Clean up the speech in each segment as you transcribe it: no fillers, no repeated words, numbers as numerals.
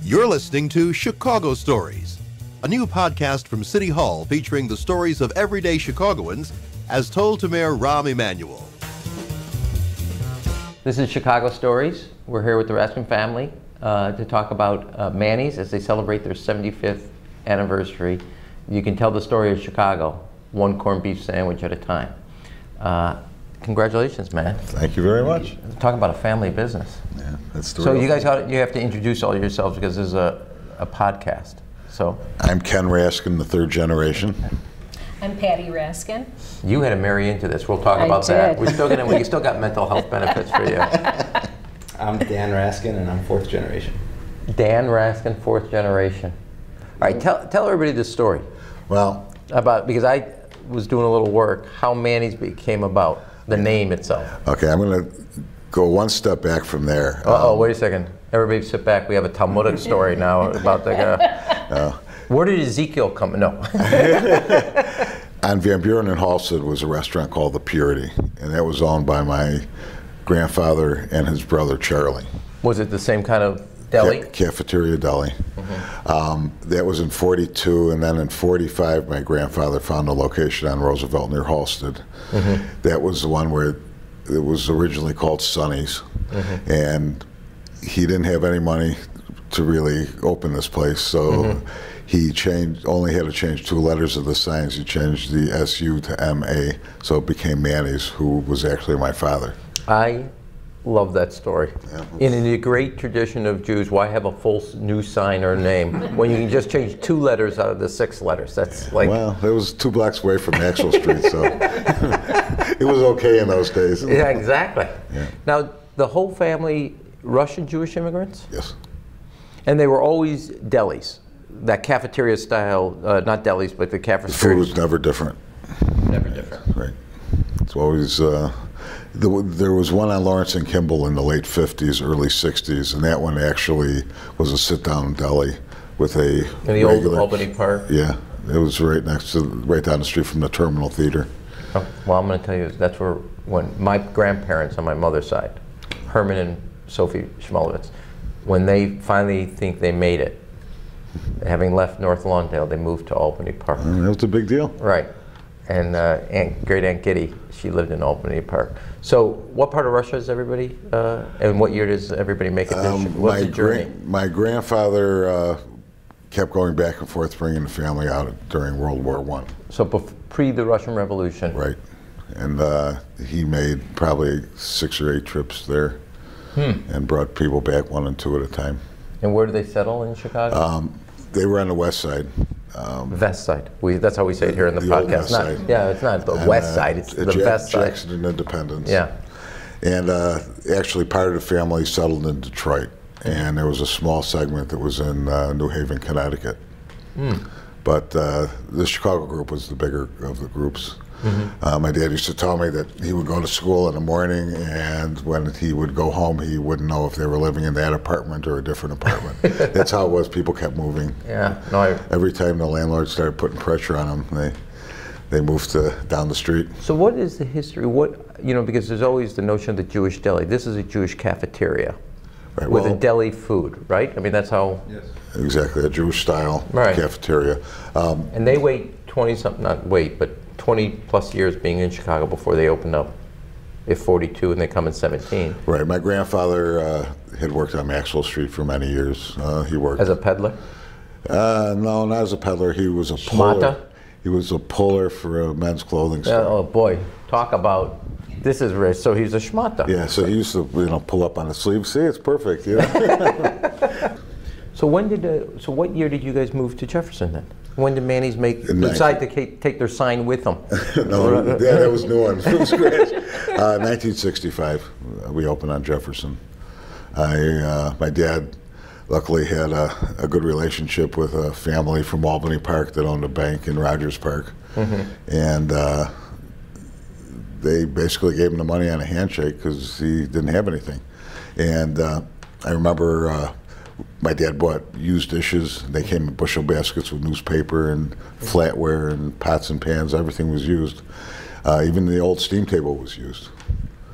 You're listening to Chicago Stories, a new podcast from City Hall featuring the stories of everyday Chicagoans as told to Mayor Rahm Emanuel. This is Chicago Stories. We're here with the Raskin family to talk about Manny's as they celebrate their 75th anniversary. You can tell the story of Chicago, one corned beef sandwich at a time. Congratulations, man. Thank you very much. Talk about a family business. Yeah, that's the So you guys you have to introduce all yourselves because this is a podcast. So I'm Ken Raskin, the third generation. I'm Patti Raskin. You had to marry into this. We'll talk about that. We still got mental health benefits for you. I'm Dan Raskin, and I'm fourth generation. Dan Raskin, fourth generation. All right, tell everybody this story. Well, Because I was doing a little work, how Manny's became about, the name itself. okay, I'm going to go one step back from there. Wait a second. Everybody sit back. We have a Talmudic story now about the guy. Where did Ezekiel come? No. On Van Buren and Halstead was a restaurant called The Purity, and that was owned by my grandfather and his brother Charlie. Was it the same kind of deli? Cafeteria deli. Mm-hmm. That was in 42, and then in 45 my grandfather found a location on Roosevelt near Halstead. Mm-hmm. That was the one where it was originally called Sonny's. Mm-hmm. And he didn't have any money to really open this place, so mm-hmm. he only had to change two letters of the signs. He changed the SU to MA, so it became Manny's, who was actually my father. I love that story. Yeah. In the great tradition of Jews, why have a full new sign or name when you can just change two letters out of the six letters? That's like... Well, it was 2 blocks away from Maxwell Street, so it was okay in those days. Yeah, exactly. Yeah. Now, the whole family, Russian Jewish immigrants? Yes. And they were always delis, that cafeteria style, not delis, but the cafeteria. The food was never different. Never different. Right. It's always, there was one on Lawrence and Kimball in the late 50s, early 60s, and that one actually was a sit-down deli with a in the old Albany Park? Yeah. It was right down the street from the Terminal Theater. Oh, well, I'm going to tell you, that's where, when my grandparents on my mother's side, Herman and Sophie Schmulevitz, when they finally think they made it, having left North Lawndale, they moved to Albany Park. That was a big deal. Right. And great Aunt Giddy, she lived in Albany Park. So what part of Russia is everybody, and what year does everybody make a dish? What's the journey? My grandfather kept going back and forth bringing the family out during World War I. So pre the Russian Revolution. Right. And he made probably 6 or 8 trips there and brought people back 1 and 2 at a time. And where did they settle in Chicago? They were on the west side. West side. That's how we say it here in the podcast. It's not the west side, it's the west side. Jackson and Independence. Yeah. And actually part of the family settled in Detroit. And there was a small segment that was in New Haven, Connecticut. But the Chicago group was the bigger of the groups. Mm-hmm. My dad used to tell me that he would go to school in the morning, and when he would go home, he wouldn't know if they were living in that apartment or a different apartment. That's how it was. People kept moving. Yeah. Every time the landlord started putting pressure on them, they moved down the street. So what is the history? Because there's always the notion of the Jewish deli. This is a Jewish cafeteria. Right, with a deli food, right? I mean, that's how... Yes. Exactly, a Jewish-style cafeteria. And they wait 20 plus years being in Chicago before they opened up. If 42 and they come in 17. Right, my grandfather had worked on Maxwell Street for many years. He worked... As a peddler? No, not as a peddler. He was a puller. Schmata? He was a puller for a men's clothing store. Oh boy, talk about... This is rich. So he's a schmata. Yeah, so he used to, pull up on the sleeve. See, it's perfect. Yeah. So what year did you guys move to Jefferson then? When did Manny's decide to take their sign with them? No, that was new one from scratch. 1965, we opened on Jefferson. My dad luckily had a good relationship with a family from Albany Park that owned a bank in Rogers Park, and they basically gave him the money on a handshake because he didn't have anything. And I remember my dad bought used dishes. They came in bushel baskets with newspaper and flatware and pots and pans. Everything was used. Even the old steam table was used.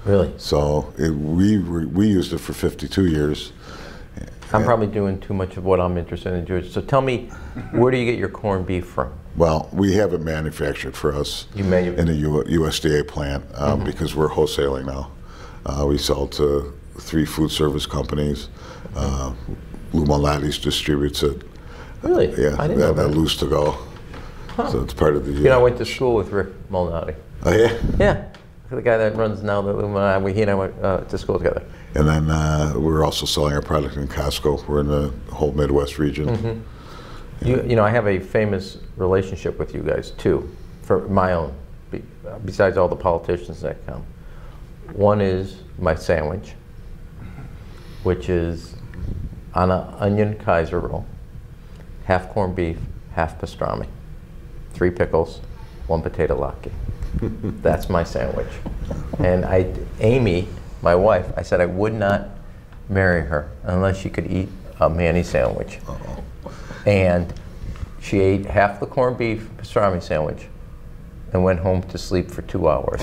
Really? So we used it for 52 years. I'm probably doing too much of what I'm interested in, George. So tell me, where do you get your corned beef from? Well, we have it manufactured for us in a USDA plant because we're wholesaling now. We sell to 3 food service companies. Lou Malnati's distributes it. Really? Yeah, I didn't know that. Lose to go. Huh. So it's part of the. You know, I went to school with Rick Malnati. Oh yeah. Yeah, the guy that runs now the Lou Malnati. He and I went to school together. And then we're also selling our product in Costco. We're in the whole Midwest region. Mm-hmm. You know, I have a famous relationship with you guys too, for my own. Besides all the politicians that come, one is my sandwich, which is on an onion Kaiser roll, half corned beef, half pastrami, 3 pickles, 1 potato latke. That's my sandwich. And Amy, my wife, I said I would not marry her unless she could eat a Manny sandwich. Uh-oh. And she ate half the corned beef pastrami sandwich and went home to sleep for 2 hours.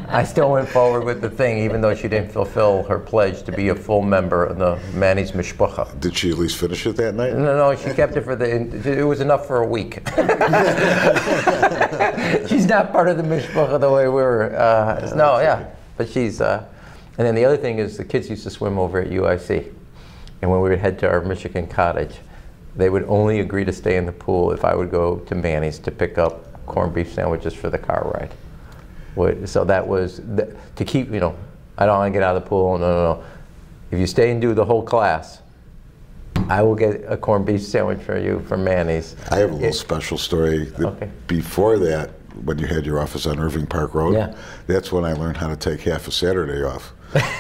I still went forward with the thing, even though she didn't fulfill her pledge to be a full member of the Manny's mishpacha. Did she at least finish it that night? No, she kept it for it was enough for a week. She's not part of the mishpacha the way we were. No, yeah, but she's, and then the other thing is the kids used to swim over at UIC. And when we would head to our Michigan cottage, they would only agree to stay in the pool if I would go to Manny's to pick up corned beef sandwiches for the car ride. So that was, to keep, you know, I don't want to get out of the pool, no. If you stay and do the whole class, I will get a corned beef sandwich for you from Manny's. I have a little special story. Okay. Before that, when you had your office on Irving Park Road, that's when I learned how to take half a Saturday off.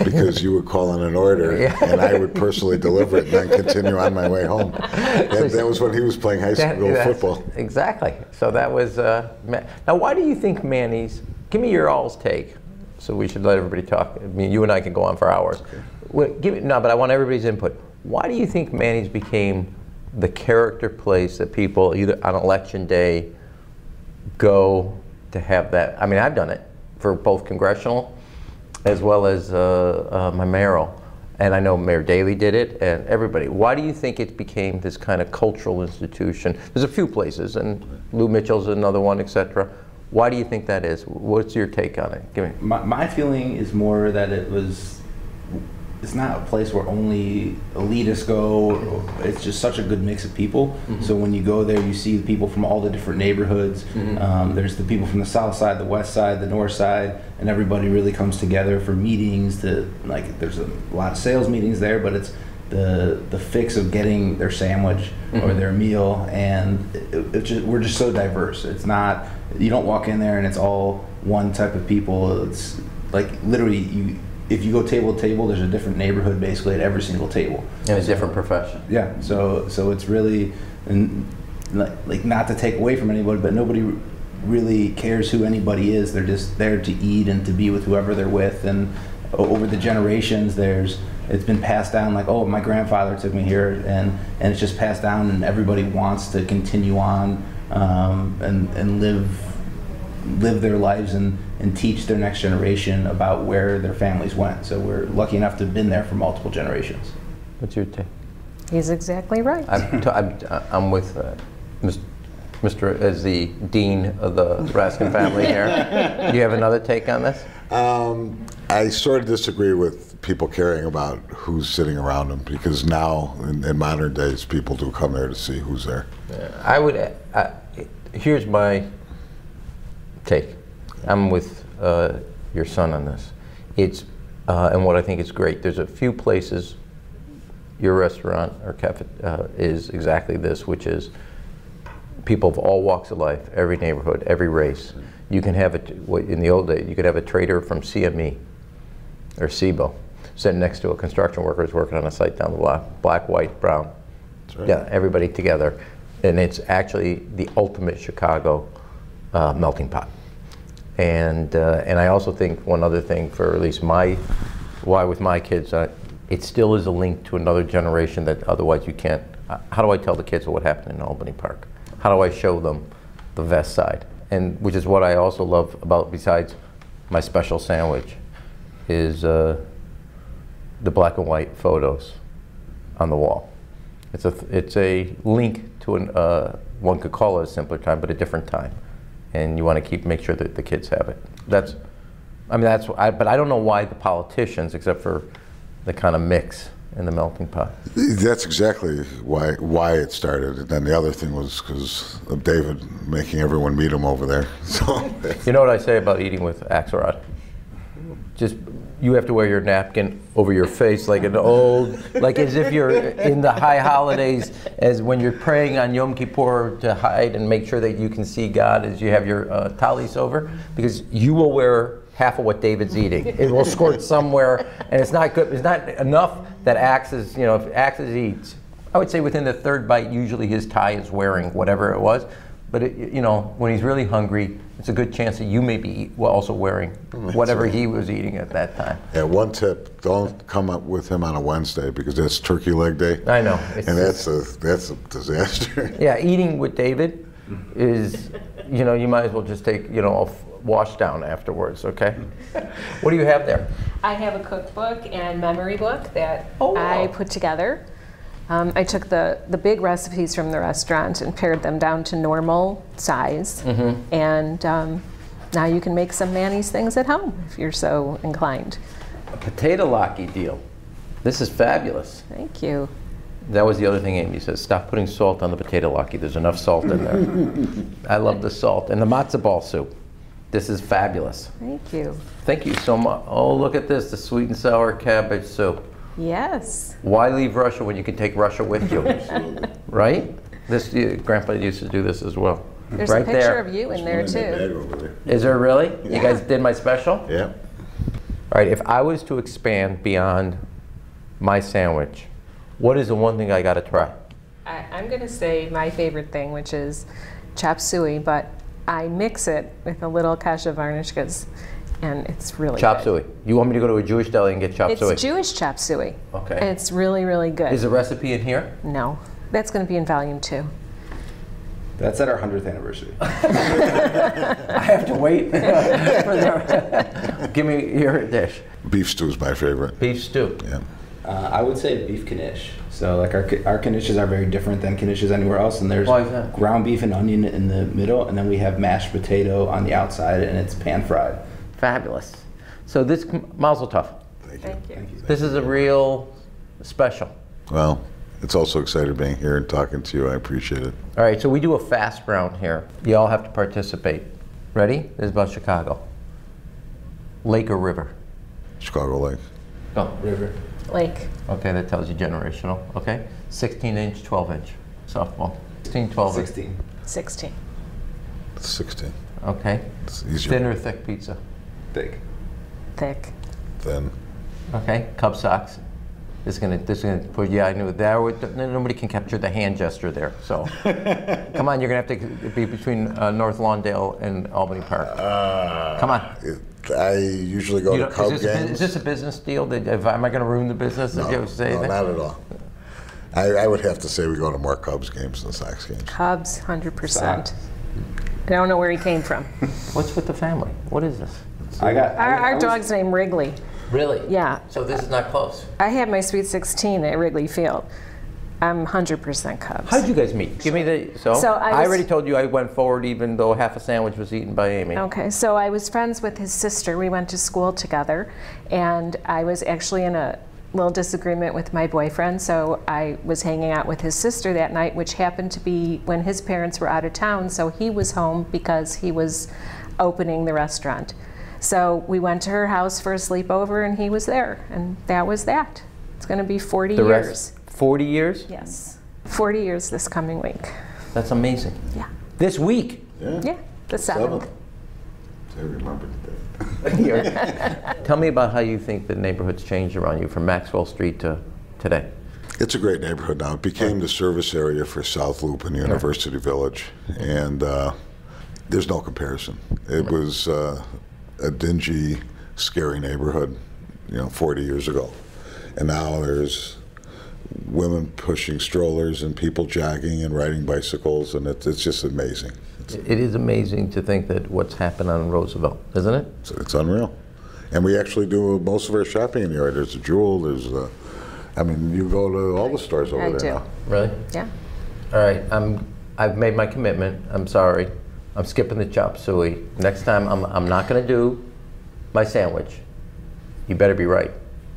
Because you would call in an order, and I would personally deliver it and then continue on my way home. That was when he was playing high school football. Exactly. So that was, now why do you think Manny's, give me your all's take, so we should let everybody talk. I mean, you and I can go on for hours. Okay. No, but I want everybody's input. Why do you think Manny's became the character place that people, either on election day, go to have that? I mean, I've done it for both congressional as well as my mayoral. And I know Mayor Deli did it, and everybody. Why do you think it became this kind of cultural institution? There's a few places, and Lou Mitchell's another one, etc. Why do you think that is? What's your take on it? Give me. My feeling is more that it's not a place where only elitists go. It's just such a good mix of people. Mm-hmm. So when you go there, you see people from all the different neighborhoods. Mm-hmm. There's the people from the south side, the west side, the north side, and everybody really comes together for meetings. There's a lot of sales meetings there, but it's the fix of getting their sandwich or their meal, and we're just so diverse. It's not, you don't walk in there and it's all one type of people. It's like literally if you go table to table, there's a different neighborhood basically at every single table. And a different profession. Yeah, so it's really, and like not to take away from anybody, but nobody really cares who anybody is. They're just there to eat and to be with whoever they're with. And over the generations, it's been passed down like, oh, my grandfather took me here, and it's just passed down, and everybody wants to continue on and live their lives and teach their next generation about where their families went. So we're lucky enough to have been there for multiple generations. What's your take? He's exactly right. I'm with Mr. as the dean of the Raskin family here. Do you have another take on this? I sort of disagree with people caring about who's sitting around them, because now in modern days people do come there to see who's there. Here's my take. I'm with your son on this. It's and what I think is great. There's a few places. Your restaurant or cafe is exactly this, which is people of all walks of life, every neighborhood, every race. You can have in the old days, you could have a trader from CME or SIBO sitting next to a construction worker who's working on a site down the block, black, white, brown. That's right. Yeah, everybody together. And it's actually the ultimate Chicago melting pot. And I also think one other thing, for at least why with my kids, it still is a link to another generation that otherwise you can't. How do I tell the kids what happened in Albany Park? How do I show them the West Side? And which is what I also love about, besides my special sandwich, is the black and white photos on the wall. It's a link to one could call it a simpler time, but a different time. And you want to make sure that the kids have it. But I don't know why the politicians, except for the kind of mix in the melting pot. That's exactly why it started. And then the other thing was because of David making everyone meet him over there. So you know what I say about eating with Axelrod? Just, you have to wear your napkin over your face like an old, like as if you're in the high holidays, as when you're praying on Yom Kippur to hide and make sure that you can see God as you have your talis over, because you will wear half of what David's eating. It will squirt somewhere, and it's not good. It's not enough that Axis, if Axis eats, I would say within the third bite, usually his tie is wearing whatever it was. But when he's really hungry, it's a good chance that you may be also wearing whatever he was eating at that time. Yeah, one tip: don't come up with him on a Wednesday because that's turkey leg day. I know, and that's a disaster. Yeah, eating with David is, you might as well just take a wash down afterwards. Okay. What do you have there? I have a cookbook and memory book that wow. I put together. I took the big recipes from the restaurant and pared them down to normal size. Mm-hmm. And now you can make some Manny's things at home if you're so inclined. A potato locky deal. This is fabulous. Thank you. That was the other thing Amy says. Stop putting salt on the potato locky. There's enough salt in there. I love the salt. And the matzo ball soup. This is fabulous. Thank you. Thank you so much. Oh, look at this, the sweet and sour cabbage soup. Yes. Why leave Russia when you can take Russia with you? Right? Grandpa used to do this as well. There's right a picture there. of you in there too. Is there really? Yeah. You guys did my special? Yeah. All right, if I was to expand beyond my sandwich, what is the one thing I got to try? I'm going to say my favorite thing, which is chop suey, but I mix it with a little kasha varnishkas. And it's really chop good. suey. You want me to go to a Jewish deli and get chop suey? It's Jewish chop suey. Okay. And it's really, really good. Is the recipe in here? No. That's going to be in volume 2. That's at our 100th anniversary. I have to wait for Give me your dish. Beef stew is my favorite. Beef stew. Yeah. I would say beef knish. So like our knishes are very different than knishes anywhere else, and there's Why is that? ground beef and onion in the middle, and then we have mashed potato on the outside, and it's pan fried. Fabulous. So this, mazel tov. Thank you. Thank you. This is a real special. Well, it's also exciting being here and talking to you. I appreciate it. All right, so we do a fast round here. You all have to participate. Ready? This is about Chicago. Lake or river? Chicago Lake. Oh, river. Lake. Okay, that tells you generational. Okay, 16-inch, 12-inch softball. 16, 12. 16. 16. 16. Okay. It's easier. Thin or thick pizza? Thick. Thick. Thin. Okay. Cub socks. This is gonna put. Yeah, I knew that. Nobody can capture the hand gesture there. So, come on, you're gonna have to be between North Lawndale and Albany Park. Come on. I usually go to Cub games. Is this a business deal? Am I going to ruin the business? No, if you say no, that? not at all. I would have to say we go to more Cubs games than Sox games. Cubs, 100%. I don't know where he came from. What's with the family? What is this? Our dog's named Wrigley. Really? Yeah. So this is not close. I had my Sweet 16 at Wrigley Field. I'm 100% Cubs. How did you guys meet? Give me the. So I already told you I went forward even though half a sandwich was eaten by Amy. Okay, so I was friends with his sister. We went to school together, and I was actually in a little disagreement with my boyfriend, so I was hanging out with his sister that night, which happened to be when his parents were out of town, so he was home because he was opening the restaurant. So we went to her house for a sleepover, and he was there, and that was that. It's going to be 40 years. 40 years? Yes. 40 years this coming week. That's amazing. Yeah. This week? Yeah, the 7th. I remember that. Tell me about how you think the neighborhood's changed around you from Maxwell Street to today. It's a great neighborhood now. It became the service area for South Loop and University Village, and there's no comparison. It was a dingy, scary neighborhood, 40 years ago. And now there's women pushing strollers and people jogging and riding bicycles, and it's just amazing. It is amazing to think that what's happened on Roosevelt, isn't it? It's unreal. And we actually do most of our shopping in the area. There's a Jewel, there's I mean, you go to all the stores over I there do. now. Really? Yeah. All right, I've made my commitment. I'm sorry. I'm skipping the chop suey. Next time, I'm not going to do my sandwich. You better be right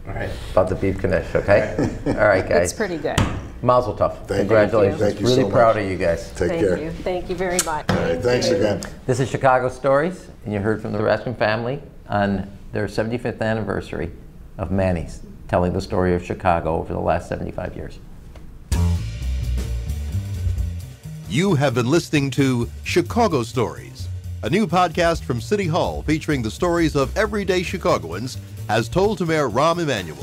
All right. about the beef knish, okay? All right, guys. It's pretty good. Mazel tov. Thank you. Congratulations. Thank you Really so proud much. of you guys. Take Thank care. you. Thank you very much. All right, thanks again. This is Chicago Stories, and you heard from the Raskin family on their 75th anniversary of Manny's, telling the story of Chicago over the last 75 years. You have been listening to Chicago Stories, a new podcast from City Hall featuring the stories of everyday Chicagoans as told to Mayor Rahm Emanuel.